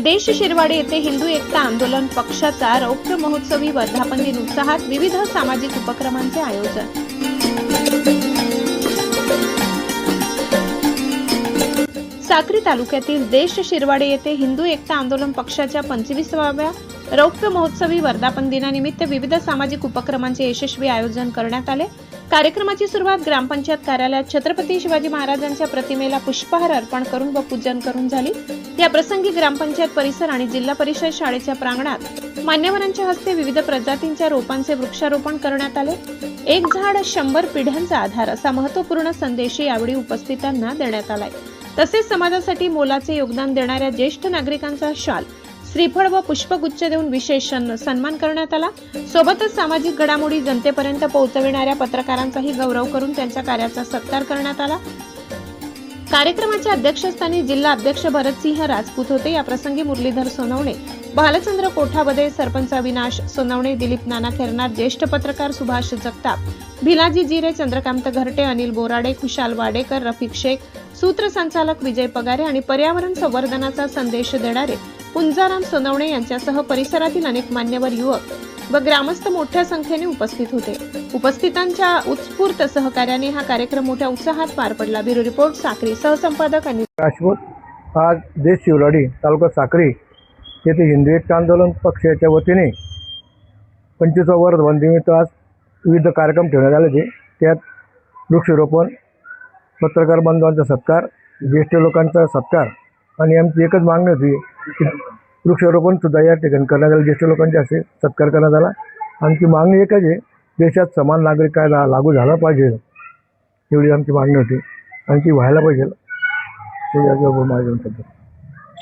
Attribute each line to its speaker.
Speaker 1: देश शिरवाडे येथे हिंदू एकता आंदोलन पक्षाचा रौप्य महोत्सवी वर्धापन दिन उत्साहात विविध सामाजिक उपक्रमांचे आयोजन। साक्री तालुक्यातील देश शिरवाडे येथे हिंदू एकता आंदोलन पक्षाच्या 25व्या रौप्य महोत्सवी वर्धापन दिनानिमित्त विविध सामाजिक उपक्रमांचे यशस्वी आयोजन करण्यात आले। कार्यक्रमाची सुरुवात ग्रामपंचायत कार्यालयात छत्रपती शिवाजी महाराजांच्या प्रतिमेला पुष्पहार अर्पण करून व पूजन करून झाली। या प्रसंगी ग्रामपंचायत परिसर आणि जिल्हा परिषद शाळेच्या प्रांगणात मान्यवरांच्या हस्ते विविध प्रजातींच्या रोपांचे वृक्षारोपण करण्यात आले। एक झाड 100 पिढ्यांचा आधार असा महत्त्वपूर्ण संदेश यावेळी उपस्थितांना देण्यात आलाय। तसेच समाजासाठी मोलाचे योगदान देणाऱ्या ज्येष्ठ नागरिकांचा शाल, श्रीफळ व पुष्पगुच्छ देऊन विशेष सन्मान करण्यात आला। सोबतच सामाजिक घडामोडी जनतेपर्यंत पोहोचविणाऱ्या पत्रकारांचाही गौरव करून त्यांच्या कार्याचा सत्कार करण्यात आला। कार्यक्रमाच्या अध्यक्षस्थानी जिल्हा अध्यक्ष भरतसिंह राजपूत होते। या प्रसंगी मुरलीधर सोनवणे, भालचंद्र कोठाबदे, सरपंच अविनाश सोनवणे, दिलीप नाना खेरनार, ज्येष्ठ पत्रकार सुभाष जगताप, भिलाजी जिरे, चंद्रकांत घरटे, अनिल बोराडे, खुशाल वाडेकर, रफिक शेख, सूत्रसंचालक विजय पगारे आणि पर्यावरण संवर्धनाचा संदेश देणारे पुंजाराम सोनवणे यांच्यासह परिसरातील अनेक मान्यवर, युवक व ग्रामस्थ मोठ्या संख्येने उपस्थित होते। उपस्थितांच्या उत्स्फूर्त सहकार्याने हा कार्यक्रम मोठ्या उत्साहात पार पडला। Bureau report, Sakri. सहसंपादक अनिल
Speaker 2: राजपूत। आज देश शिवलाडी तालुका साक्री येथे हिंदू एकता आंदोलन पक्षाच्या वतीने 25व्या वर्धापन दिनानिमित्त आज विविध कार्यक्रम ठेवण्यात आले। त्यात वृक्षारोपण, पत्रकार बांधवांचा सत्कार, ज्येष्ठ लोकांचा सत्कार आणि आमची एकच मागणी होती की वृक्षारोपण सुद्धा या ठिकाणी करण्यात आलं। ज्येष्ठ लोकांचे असे सत्कार करण्यात आला। आमची मागणी एकच आहे, देशात समान नागरिक कायदा लागू झाला पाहिजे, एवढी आमची मागणी होती आणि ती व्हायला पाहिजे। ते माझ्या